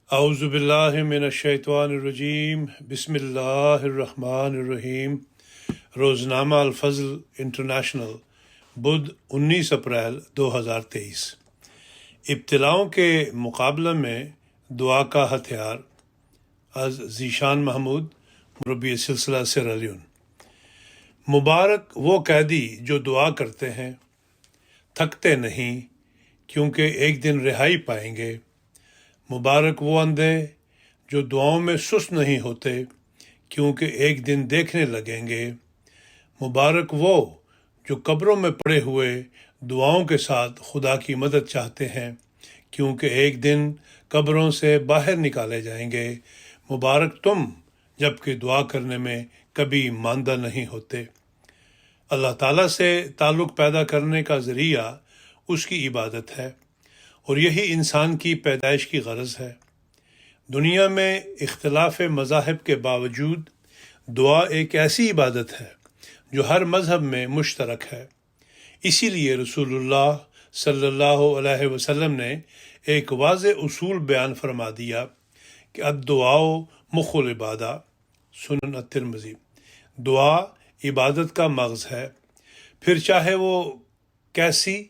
اعوذ باللہ من الشیطان الرجیم، بسم اللہ الرحمن الرحیم۔ روزنامہ الفضل انٹرنیشنل، بدھ 19 اپریل 2023۔ ابتلاؤں کے مقابلہ میں دعا کا ہتھیار، از ذیشان محمود، مربی سلسلہ سیرا لیون۔ مبارک وہ قیدی جو دعا کرتے ہیں، تھکتے نہیں کیونکہ ایک دن رہائی پائیں گے۔ مبارک وہ اندھے جو دعاؤں میں سست نہیں ہوتے کیونکہ ایک دن دیکھنے لگیں گے۔ مبارک وہ جو قبروں میں پڑے ہوئے دعاؤں کے ساتھ خدا کی مدد چاہتے ہیں کیونکہ ایک دن قبروں سے باہر نکالے جائیں گے۔ مبارک تم جب کہ دعا کرنے میں کبھی ماندہ نہیں ہوتے۔ اللہ تعالیٰ سے تعلق پیدا کرنے کا ذریعہ اس کی عبادت ہے، اور یہی انسان کی پیدائش کی غرض ہے۔ دنیا میں اختلاف مذاہب کے باوجود دعا ایک ایسی عبادت ہے جو ہر مذہب میں مشترک ہے۔ اسی لیے رسول اللہ صلی اللہ علیہ وسلم نے ایک واضح اصول بیان فرما دیا کہ الدعاء مخ العبادہ، سنن الترمذی۔ دعا عبادت کا مغز ہے، پھر چاہے وہ کیسی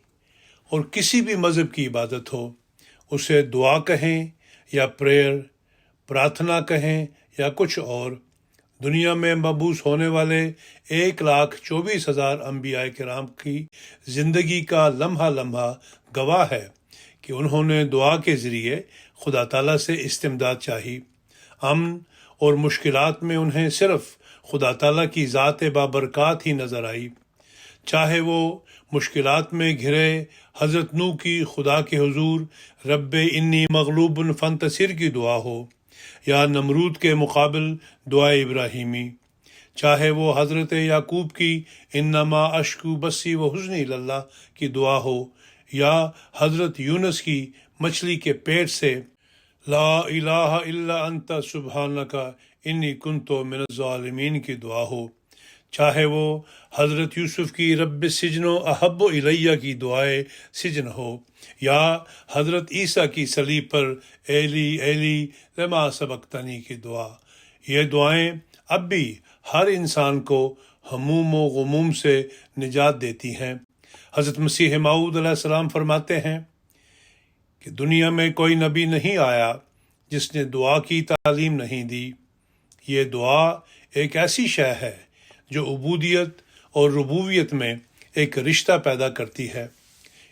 اور کسی بھی مذہب کی عبادت ہو، اسے دعا کہیں یا پراتھنا کہیں یا کچھ اور۔ دنیا میں مبعوث ہونے والے 1,24,000 انبیاء کرام کی زندگی کا لمحہ لمحہ گواہ ہے کہ انہوں نے دعا کے ذریعے خدا تعالیٰ سے استمداد چاہی۔ امن اور مشکلات میں انہیں صرف خدا تعالیٰ کی ذات بابرکات ہی نظر آئی، چاہے وہ مشکلات میں گھرے حضرت نوح کی خدا کے حضور رب انی مغلوب فانتصر کی دعا ہو، یا نمرود کے مقابل دعا ابراہیمی، چاہے وہ حضرت یعقوب کی انما اشکو بسی و حزنی اللہ کی دعا ہو، یا حضرت یونس کی مچھلی کے پیٹ سے لا الہ الا انت سبحانک انی کنت من الظالمین کی دعا ہو، چاہے وہ حضرت یوسف کی رب السجن احب الیہ کی دعائے سجن ہو، یا حضرت عیسیٰ کی صلیب پر ایلی ایلی لما سبقتنی کی دعا۔ یہ دعائیں اب بھی ہر انسان کو ہموم و غموم سے نجات دیتی ہیں۔ حضرت مسیح موعود علیہ السلام فرماتے ہیں کہ دنیا میں کوئی نبی نہیں آیا جس نے دعا کی تعلیم نہیں دی۔ یہ دعا ایک ایسی شے ہے جو عبودیت اور ربوبیت میں ایک رشتہ پیدا کرتی ہے۔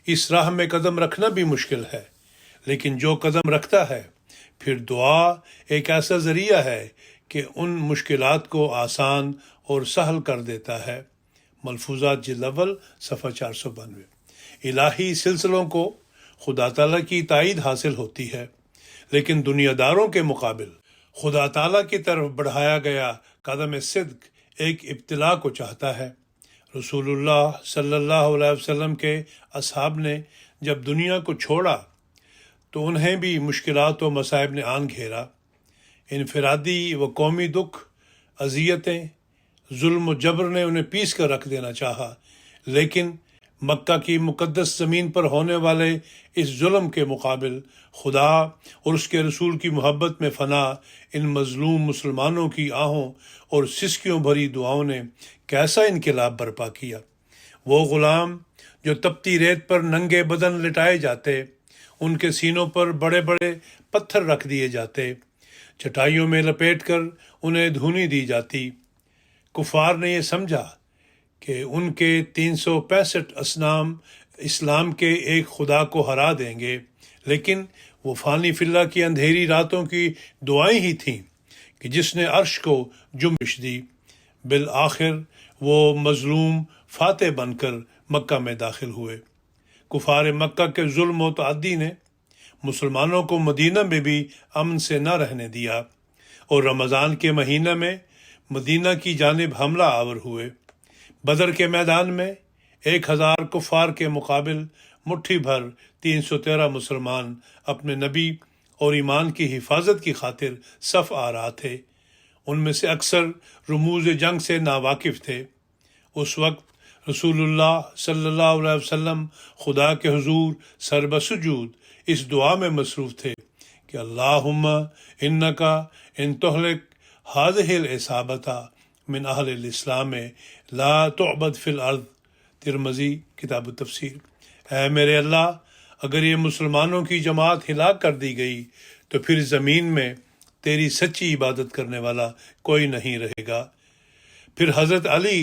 اس راہ میں قدم رکھنا بھی مشکل ہے، لیکن جو قدم رکھتا ہے پھر دعا ایک ایسا ذریعہ ہے کہ ان مشکلات کو آسان اور سہل کر دیتا ہے۔ ملفوظات جلد اول صفحہ 492۔ الہی سلسلوں کو خدا تعالیٰ کی تائید حاصل ہوتی ہے، لیکن دنیا داروں کے مقابل خدا تعالیٰ کی طرف بڑھایا گیا قدم صدق ایک ابتلاء کو چاہتا ہے۔ رسول اللہ صلی اللہ علیہ وسلم کے اصحاب نے جب دنیا کو چھوڑا تو انہیں بھی مشکلات و مصائب نے آن گھیرا۔ انفرادی و قومی دکھ، اذیتیں، ظلم و جبر نے انہیں پیس کر رکھ دینا چاہا، لیکن مکہ کی مقدس زمین پر ہونے والے اس ظلم کے مقابل خدا اور اس کے رسول کی محبت میں فنا ان مظلوم مسلمانوں کی آہوں اور سسکیوں بھری دعاؤں نے کیسا انقلاب برپا کیا۔ وہ غلام جو تپتی ریت پر ننگے بدن لٹائے جاتے، ان کے سینوں پر بڑے بڑے پتھر رکھ دیے جاتے، چٹائیوں میں لپیٹ کر انہیں دھونی دی جاتی۔ کفار نے یہ سمجھا کہ ان کے 365 اصنام اسلام کے ایک خدا کو ہرا دیں گے، لیکن وہ فانی فی اللہ کی اندھیری راتوں کی دعائیں ہی تھیں کہ جس نے عرش کو جنبش دی۔ بالآخر وہ مظلوم فاتح بن کر مکہ میں داخل ہوئے۔ کفار مکہ کے ظلم و تعدی نے مسلمانوں کو مدینہ میں بھی امن سے نہ رہنے دیا، اور رمضان کے مہینہ میں مدینہ کی جانب حملہ آور ہوئے۔ بدر کے میدان میں 1,000 کفار کے مقابل مٹھی بھر 313 مسلمان اپنے نبی اور ایمان کی حفاظت کی خاطر صف آ رہا تھے۔ ان میں سے اکثر رموز جنگ سے ناواقف تھے۔ اس وقت رسول اللہ صلی اللہ علیہ وسلم خدا کے حضور سر بسجود اس دعا میں مصروف تھے کہ اللہم انکا ان تہلک هذه العصابۃ من اہل الاسلام لا تعبد فی الارض، ترمذی کتاب التفسیر۔ اے میرے اللہ، اگر یہ مسلمانوں کی جماعت ہلاک کر دی گئی تو پھر زمین میں تیری سچی عبادت کرنے والا کوئی نہیں رہے گا۔ پھر حضرت علی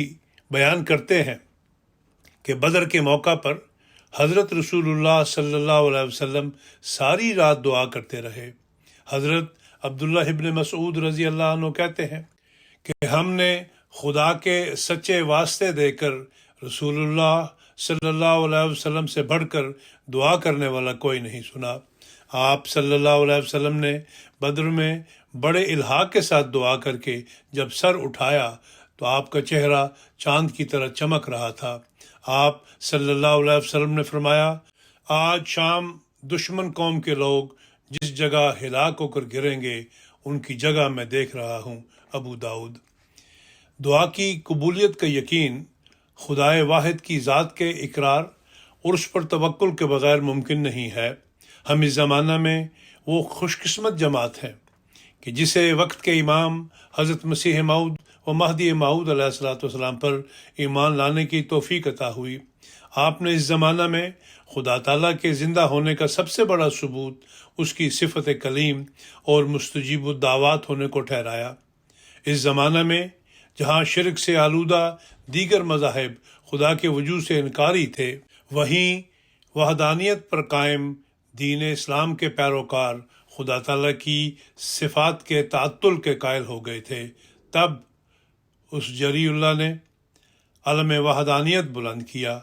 بیان کرتے ہیں کہ بدر کے موقع پر حضرت رسول اللہ صلی اللہ علیہ وسلم ساری رات دعا کرتے رہے۔ حضرت عبداللہ ابن مسعود رضی اللہ عنہ کہتے ہیں کہ ہم نے خدا کے سچے واسطے دے کر رسول اللہ صلی اللہ علیہ وسلم سے بڑھ کر دعا کرنے والا کوئی نہیں سنا۔ آپ صلی اللہ علیہ وسلم نے بدر میں بڑے الحاق کے ساتھ دعا کر کے جب سر اٹھایا تو آپ کا چہرہ چاند کی طرح چمک رہا تھا۔ آپ صلی اللہ علیہ وسلم نے فرمایا، آج شام دشمن قوم کے لوگ جس جگہ ہلاک ہو کر گریں گے ان کی جگہ میں دیکھ رہا ہوں۔ ابو داؤد۔ دعا کی قبولیت کا یقین خدائے واحد کی ذات کے اقرار اور اس پر توکل کے بغیر ممکن نہیں ہے۔ ہم اس زمانہ میں وہ خوش قسمت جماعت ہیں کہ جسے وقت کے امام حضرت مسیح موعود و مہدی موعود علیہ الصلوۃ والسلام پر ایمان لانے کی توفیق عطا ہوئی۔ آپ نے اس زمانہ میں خدا تعالیٰ کے زندہ ہونے کا سب سے بڑا ثبوت اس کی صفت کلیم اور مستجیب الدعوات ہونے کو ٹھہرایا۔ اس زمانہ میں جہاں شرک سے آلودہ دیگر مذاہب خدا کے وجود سے انکاری تھے، وہیں وحدانیت پر قائم دین اسلام کے پیروکار خدا تعالیٰ کی صفات کے تعطل کے قائل ہو گئے تھے۔ تب اس جری اللہ نے علم وحدانیت بلند کیا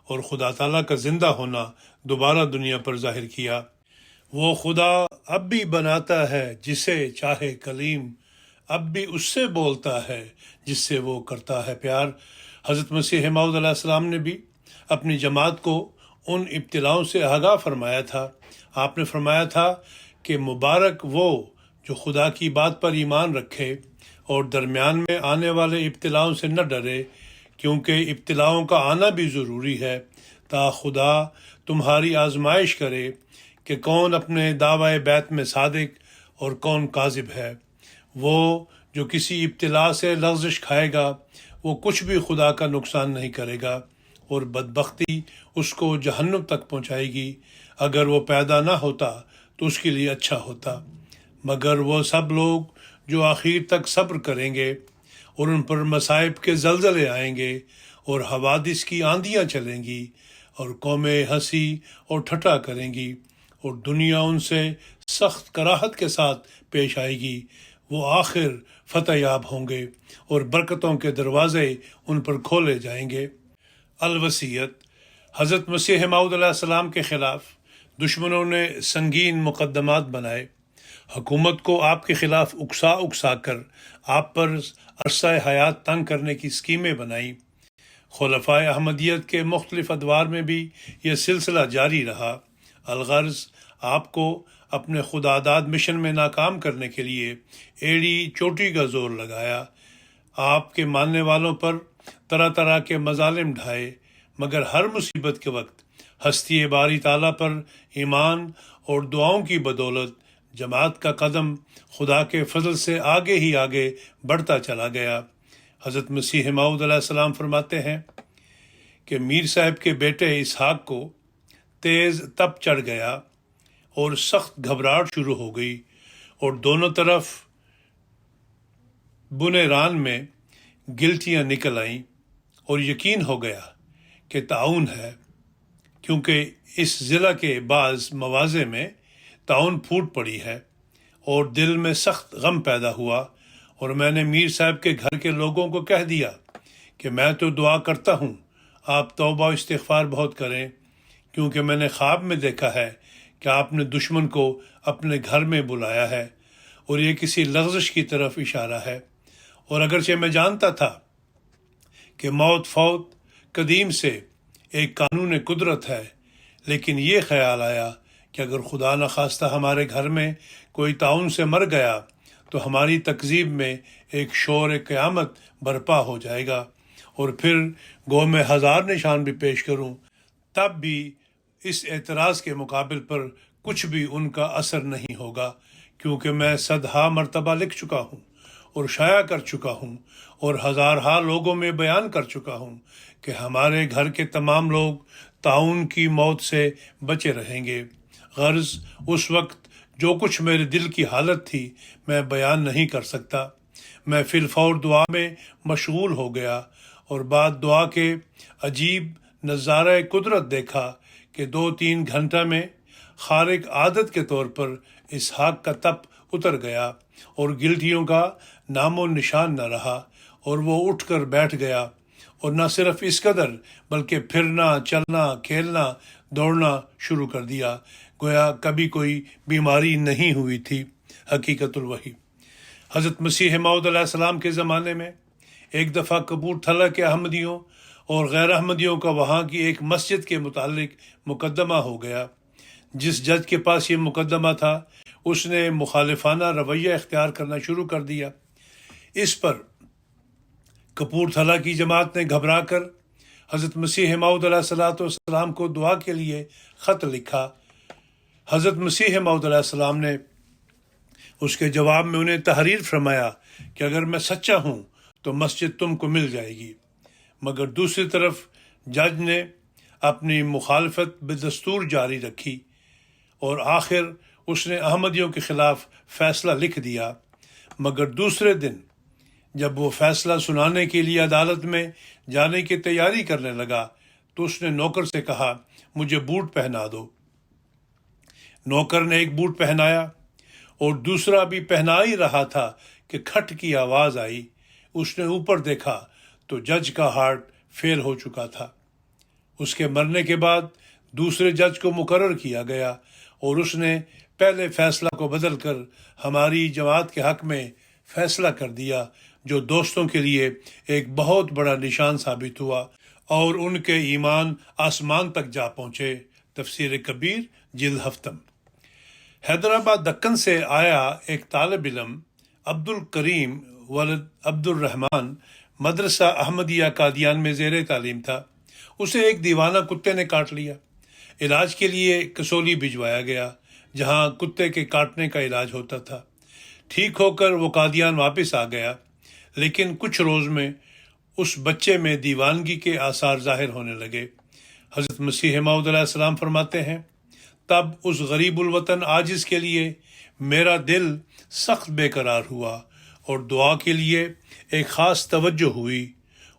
اور خدا تعالیٰ کا زندہ ہونا دوبارہ دنیا پر ظاہر کیا۔ وہ خدا اب بھی بناتا ہے جسے چاہے کلیم، اب بھی اس سے بولتا ہے جس سے وہ کرتا ہے پیار۔ حضرت مسیح موعود علیہ السلام نے بھی اپنی جماعت کو ان ابتلاؤں سے آگاہ فرمایا تھا۔ آپ نے فرمایا تھا کہ مبارک وہ جو خدا کی بات پر ایمان رکھے اور درمیان میں آنے والے ابتلاؤں سے نہ ڈرے، کیونکہ ابتلاؤں کا آنا بھی ضروری ہے تا خدا تمہاری آزمائش کرے کہ کون اپنے دعوی بیت میں صادق اور کون کاذب ہے۔ وہ جو کسی ابتلا سے لغزش کھائے گا وہ کچھ بھی خدا کا نقصان نہیں کرے گا، اور بدبختی اس کو جہنم تک پہنچائے گی۔ اگر وہ پیدا نہ ہوتا تو اس کے لیے اچھا ہوتا، مگر وہ سب لوگ جو آخر تک صبر کریں گے اور ان پر مصائب کے زلزلے آئیں گے اور حوادث کی آندیاں چلیں گی اور قومیں ہنسی اور ٹھٹھا کریں گی اور دنیا ان سے سخت کراہت کے ساتھ پیش آئے گی، وہ آخر فتح یاب ہوں گے اور برکتوں کے دروازے ان پر کھولے جائیں گے۔ الوصیت۔ حضرت مسیح موعود علیہ السلام کے خلاف دشمنوں نے سنگین مقدمات بنائے، حکومت کو آپ کے خلاف اکسا کر آپ پر عرصہ حیات تنگ کرنے کی اسکیمیں بنائیں۔ خلفائے احمدیت کے مختلف ادوار میں بھی یہ سلسلہ جاری رہا۔ الغرض آپ کو اپنے خدا داد مشن میں ناکام کرنے کے لیے ایڑی چوٹی کا زور لگایا۔ آپ کے ماننے والوں پر طرح طرح کے مظالم ڈھائے، مگر ہر مصیبت کے وقت ہستی باری تعالیٰ پر ایمان اور دعاؤں کی بدولت جماعت کا قدم خدا کے فضل سے آگے ہی آگے بڑھتا چلا گیا۔ حضرت مسیح موعود علیہ السلام فرماتے ہیں کہ میر صاحب کے بیٹے اسحاق کو تیز تپ چڑھ گیا اور سخت گھبراہٹ شروع ہو گئی، اور دونوں طرف بنے ران میں گلٹیاں نکل آئیں، اور یقین ہو گیا کہ طاعون ہے، کیونکہ اس ضلع کے بعض مواضع میں طاعون پھوٹ پڑی ہے، اور دل میں سخت غم پیدا ہوا، اور میں نے میر صاحب کے گھر کے لوگوں کو کہہ دیا کہ میں تو دعا کرتا ہوں، آپ توبہ و استغفار بہت کریں، کیونکہ میں نے خواب میں دیکھا ہے کہ آپ نے دشمن کو اپنے گھر میں بلایا ہے، اور یہ کسی لغزش کی طرف اشارہ ہے۔ اور اگرچہ میں جانتا تھا کہ موت فوت قدیم سے ایک قانون قدرت ہے، لیکن یہ خیال آیا کہ اگر خدا نخواستہ ہمارے گھر میں کوئی طاعون سے مر گیا تو ہماری تکذیب میں ایک شور قیامت برپا ہو جائے گا، اور پھر گو میں ہزار نشان بھی پیش کروں تب بھی اس اعتراض کے مقابل پر کچھ بھی ان کا اثر نہیں ہوگا، کیونکہ میں صدہا مرتبہ لکھ چکا ہوں اور شائع کر چکا ہوں اور ہزارہا لوگوں میں بیان کر چکا ہوں کہ ہمارے گھر کے تمام لوگ طاعون کی موت سے بچے رہیں گے۔ غرض اس وقت جو کچھ میرے دل کی حالت تھی میں بیان نہیں کر سکتا۔ میں فی الفور دعا میں مشغول ہو گیا اور بعد دعا کے عجیب نظارہ قدرت دیکھا کہ 2-3 گھنٹہ میں خارق عادت کے طور پر اسحاق کا تپ اتر گیا اور گلٹیوں کا نام و نشان نہ رہا، اور وہ اٹھ کر بیٹھ گیا، اور نہ صرف اس قدر بلکہ پھرنا، چلنا، کھیلنا، دوڑنا شروع کر دیا، گویا کبھی کوئی بیماری نہیں ہوئی تھی۔ حقیقت الوحی۔ حضرت مسیح موعود علیہ السلام کے زمانے میں ایک دفعہ کپورتھلا کے احمدیوں اور غیر احمدیوں کا وہاں کی ایک مسجد کے متعلق مقدمہ ہو گیا۔ جس جج کے پاس یہ مقدمہ تھا اس نے مخالفانہ رویہ اختیار کرنا شروع کر دیا۔ اس پر کپورتھلا کی جماعت نے گھبرا کر حضرت مسیح موعود علیہ السلام کو دعا کے لیے خط لکھا۔ حضرت مسیح موعود علیہ السلام نے اس کے جواب میں انہیں تحریر فرمایا کہ اگر میں سچا ہوں تو مسجد تم کو مل جائے گی، مگر دوسری طرف جج نے اپنی مخالفت بدستور جاری رکھی اور آخر اس نے احمدیوں کے خلاف فیصلہ لکھ دیا۔ مگر دوسرے دن جب وہ فیصلہ سنانے کے لیے عدالت میں جانے کی تیاری کرنے لگا تو اس نے نوکر سے کہا مجھے بوٹ پہنا دو۔ نوکر نے ایک بوٹ پہنایا اور دوسرا بھی پہنا ہی رہا تھا کہ کھٹ کی آواز آئی۔ اس نے اوپر دیکھا تو جج کا ہارٹ فیل ہو چکا تھا۔ اس کے مرنے کے بعد دوسرے جج کو مقرر کیا گیا اور اس نے پہلے فیصلہ کو بدل کر ہماری جماعت کے حق میں فیصلہ کر دیا، جو دوستوں کے لیے ایک بہت بڑا نشان ثابت ہوا اور ان کے ایمان آسمان تک جا پہنچے۔ تفسیر کبیر جلد ہفتم۔ حیدرآباد دکن سے آیا ایک طالب علم عبد الکریم ولد عبد الرحمن مدرسہ احمدیہ قادیان میں زیر تعلیم تھا۔ اسے ایک دیوانہ کتے نے کاٹ لیا۔ علاج کے لیے کسولی بھجوایا گیا جہاں کتے کے کاٹنے کا علاج ہوتا تھا۔ ٹھیک ہو کر وہ قادیان واپس آ گیا، لیکن کچھ روز میں اس بچے میں دیوانگی کے آثار ظاہر ہونے لگے۔ حضرت مسیح موعود علیہ السلام فرماتے ہیں تب اس غریب الوطن عاجز کے لیے میرا دل سخت بے قرار ہوا اور دعا کے لیے ایک خاص توجہ ہوئی۔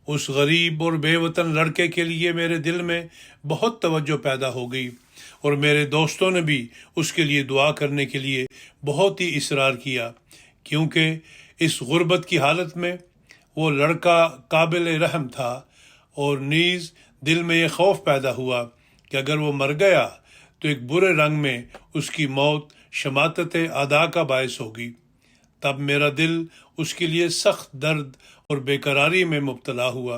اس غریب اور بے وطن لڑکے کے لیے میرے دل میں بہت توجہ پیدا ہو گئی اور میرے دوستوں نے بھی اس کے لیے دعا کرنے کے لیے بہت ہی اصرار کیا، کیونکہ اس غربت کی حالت میں وہ لڑکا قابل رحم تھا، اور نیز دل میں یہ خوف پیدا ہوا کہ اگر وہ مر گیا تو ایک برے رنگ میں اس کی موت شماتت ادا کا باعث ہوگی۔ تب میرا دل اس کے لیے سخت درد اور بے قراری میں مبتلا ہوا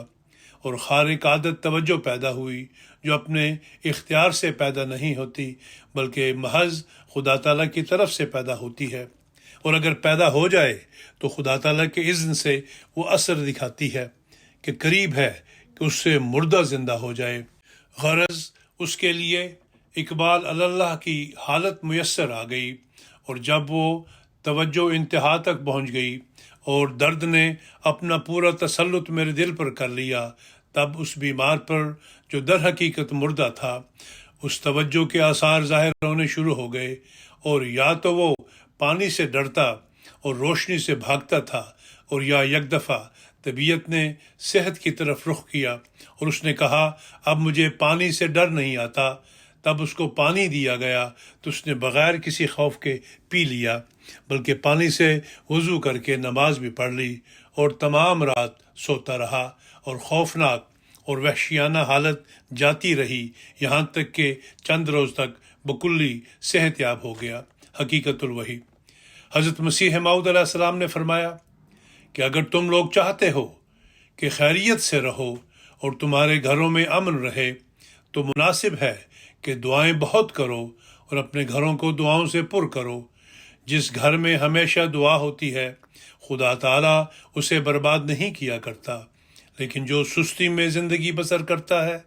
اور خارق عادت توجہ پیدا ہوئی، جو اپنے اختیار سے پیدا نہیں ہوتی بلکہ محض خدا تعالیٰ کی طرف سے پیدا ہوتی ہے، اور اگر پیدا ہو جائے تو خدا تعالیٰ کے اذن سے وہ اثر دکھاتی ہے کہ قریب ہے کہ اس سے مردہ زندہ ہو جائے۔ غرض اس کے لیے اقبال اللہ کی حالت میسر آ گئی، اور جب وہ توجہ انتہا تک پہنچ گئی اور درد نے اپنا پورا تسلط میرے دل پر کر لیا، تب اس بیمار پر جو در حقیقت مردہ تھا اس توجہ کے آثار ظاہر ہونے شروع ہو گئے، اور یا تو وہ پانی سے ڈرتا اور روشنی سے بھاگتا تھا، اور یا یک دفعہ طبیعت نے صحت کی طرف رخ کیا اور اس نے کہا اب مجھے پانی سے ڈر نہیں آتا۔ تب اس کو پانی دیا گیا تو اس نے بغیر کسی خوف کے پی لیا، بلکہ پانی سے وضو کر کے نماز بھی پڑھ لی، اور تمام رات سوتا رہا اور خوفناک اور وحشیانہ حالت جاتی رہی، یہاں تک کہ چند روز تک بکلی صحت یاب ہو گیا۔ حقیقت الوحی۔ حضرت مسیح موعود علیہ السلام نے فرمایا کہ اگر تم لوگ چاہتے ہو کہ خیریت سے رہو اور تمہارے گھروں میں امن رہے تو مناسب ہے کہ دعائیں بہت کرو اور اپنے گھروں کو دعاؤں سے پر کرو۔ جس گھر میں ہمیشہ دعا ہوتی ہے خدا تعالیٰ اسے برباد نہیں کیا کرتا، لیکن جو سستی میں زندگی بسر کرتا ہے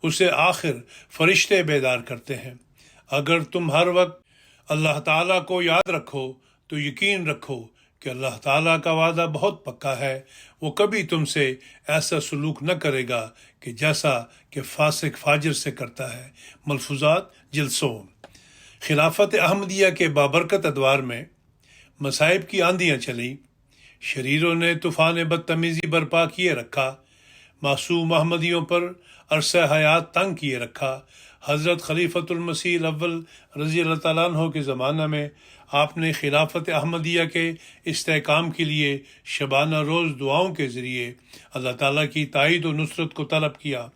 اسے آخر فرشتے بیدار کرتے ہیں۔ اگر تم ہر وقت اللہ تعالیٰ کو یاد رکھو تو یقین رکھو کہ اللہ تعالیٰ کا وعدہ بہت پکا ہے، وہ کبھی تم سے ایسا سلوک نہ کرے گا کہ جیسا کہ فاسق فاجر سے کرتا ہے۔ ملفوظات جلسوں۔ خلافت احمدیہ کے بابرکت ادوار میں مصائب کی آندیاں چلیں، شریروں نے طوفان بدتمیزی برپا کیے رکھا، معصوم محمدیوں پر عرصہ حیات تنگ کیے رکھا۔ حضرت خلیفۃ المسیح الاول رضی اللہ تعالیٰ عنہ کے زمانہ میں آپ نے خلافت احمدیہ کے استحکام کے لیے شبانہ روز دعاؤں کے ذریعے اللہ تعالیٰ کی تائید و نصرت کو طلب کیا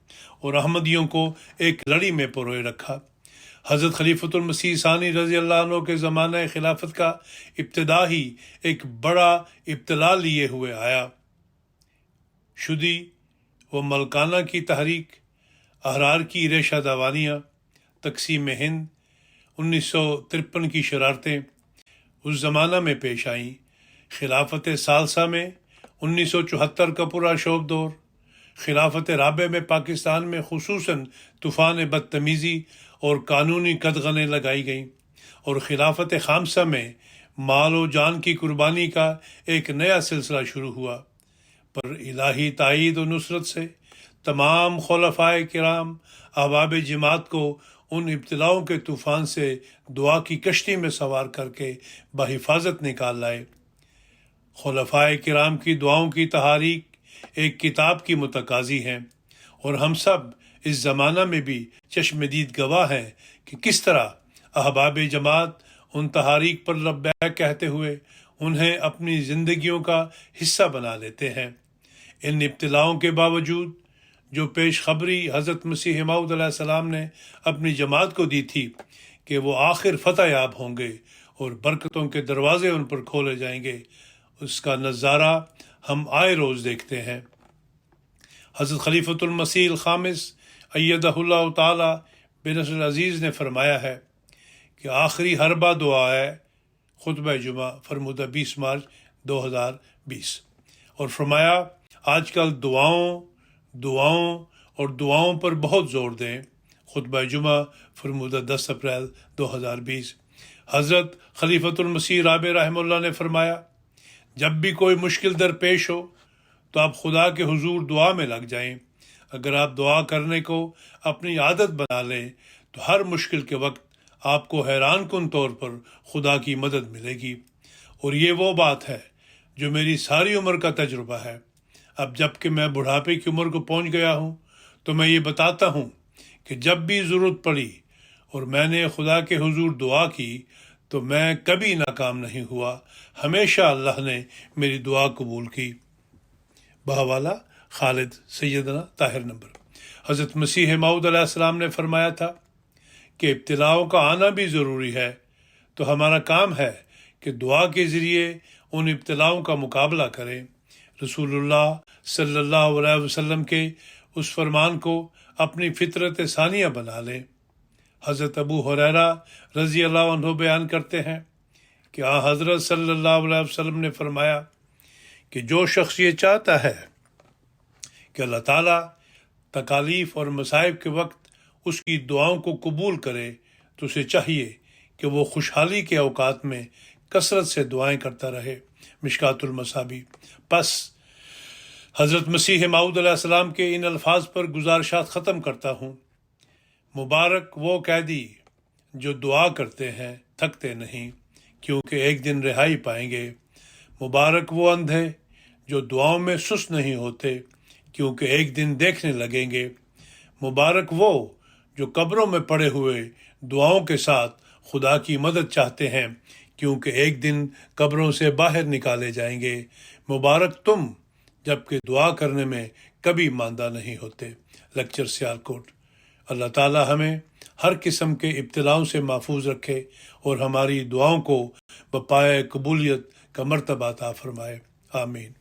اور احمدیوں کو ایک لڑی میں پروئے رکھا۔ حضرت خلیفۃ المسیح ثانی رضی اللہ عنہ کے زمانہ خلافت کا ابتدا ہی ایک بڑا ابتلا لیے ہوئے آیا۔ شدی و ملکانہ کی تحریک، احرار کی ریشہ دوانیاں، تقسیم ہند، 1953 کی شرارتیں اس زمانہ میں پیش آئیں۔ خلافت ثالثہ میں 1974 کا پورا شوب دور، خلافت رابع میں پاکستان میں خصوصاً طوفان بدتمیزی اور قانونی قدغنیں لگائی گئیں، اور خلافت خامسہ میں مال و جان کی قربانی کا ایک نیا سلسلہ شروع ہوا، پر الہی تائید و نصرت سے تمام خلفائے کرام احباب جماعت کو ان ابتلاؤں کے طوفان سے دعا کی کشتی میں سوار کر کے بحفاظت نکال لائے۔ خلفائے کرام کی دعاؤں کی تحاریک ایک کتاب کی متقاضی ہیں، اور ہم سب اس زمانہ میں بھی چشم دید گواہ ہیں کہ کس طرح احباب جماعت ان تحاریک پر لبیک کہتے ہوئے انہیں اپنی زندگیوں کا حصہ بنا لیتے ہیں۔ ان ابتلاؤں کے باوجود جو پیش خبری حضرت مسیح موعود علیہ السلام نے اپنی جماعت کو دی تھی کہ وہ آخر فتح یاب ہوں گے اور برکتوں کے دروازے ان پر کھولے جائیں گے، اس کا نظارہ ہم آئے روز دیکھتے ہیں۔ حضرت خلیفۃ المسیح الخامس ایدہ اللہ تعالی بنصر العزیز نے فرمایا ہے کہ آخری حربہ دعا ہے خطبہ جمعہ فرمودہ 20 مارچ 2020، اور فرمایا آج کل دعاؤں اور دعاؤں پر بہت زور دیں۔ خطبہ جمعہ فرمودہ 10 اپریل 2020۔ حضرت خلیفۃ المسیح رابع رحمہ اللہ نے فرمایا جب بھی کوئی مشکل درپیش ہو تو آپ خدا کے حضور دعا میں لگ جائیں۔ اگر آپ دعا کرنے کو اپنی عادت بنا لیں تو ہر مشکل کے وقت آپ کو حیران کن طور پر خدا کی مدد ملے گی، اور یہ وہ بات ہے جو میری ساری عمر کا تجربہ ہے۔ اب جب کہ میں بڑھاپے کی عمر کو پہنچ گیا ہوں تو میں یہ بتاتا ہوں کہ جب بھی ضرورت پڑی اور میں نے خدا کے حضور دعا کی تو میں کبھی ناکام نہیں ہوا، ہمیشہ اللہ نے میری دعا قبول کی۔ بہوالا خالد سیدنا طاہر نمبر۔ حضرت مسیح موعود علیہ السلام نے فرمایا تھا کہ ابتلاؤں کا آنا بھی ضروری ہے، تو ہمارا کام ہے کہ دعا کے ذریعے ان ابتلاؤں کا مقابلہ کریں۔ رسول اللہ صلی اللہ علیہ وسلم کے اس فرمان کو اپنی فطرت ثانیہ بنا لیں۔ حضرت ابو ہریرہ رضی اللہ عنہ بیان کرتے ہیں کہ حضرت صلی اللہ علیہ وسلم نے فرمایا کہ جو شخص یہ چاہتا ہے کہ اللہ تعالیٰ تکالیف اور مصائب کے وقت اس کی دعاؤں کو قبول کرے تو اسے چاہیے کہ وہ خوشحالی کے اوقات میں کثرت سے دعائیں کرتا رہے۔ مشکات المصابیح۔ پس حضرت مسیح موعود علیہ السلام کے ان الفاظ پر گزارشات ختم کرتا ہوں۔ مبارک وہ قیدی جو دعا کرتے ہیں تھکتے نہیں، کیونکہ ایک دن رہائی پائیں گے۔ مبارک وہ اندھے جو دعاؤں میں سست نہیں ہوتے، کیونکہ ایک دن دیکھنے لگیں گے۔ مبارک وہ جو قبروں میں پڑے ہوئے دعاؤں کے ساتھ خدا کی مدد چاہتے ہیں، کیونکہ ایک دن قبروں سے باہر نکالے جائیں گے۔ مبارک تم جبکہ دعا کرنے میں کبھی ماندہ نہیں ہوتے۔ لیکچر سیالکوٹ۔ اللہ تعالی ہمیں ہر قسم کے ابتلاؤں سے محفوظ رکھے اور ہماری دعاؤں کو بپائے قبولیت کا مرتبہ عطا فرمائے۔ آمین۔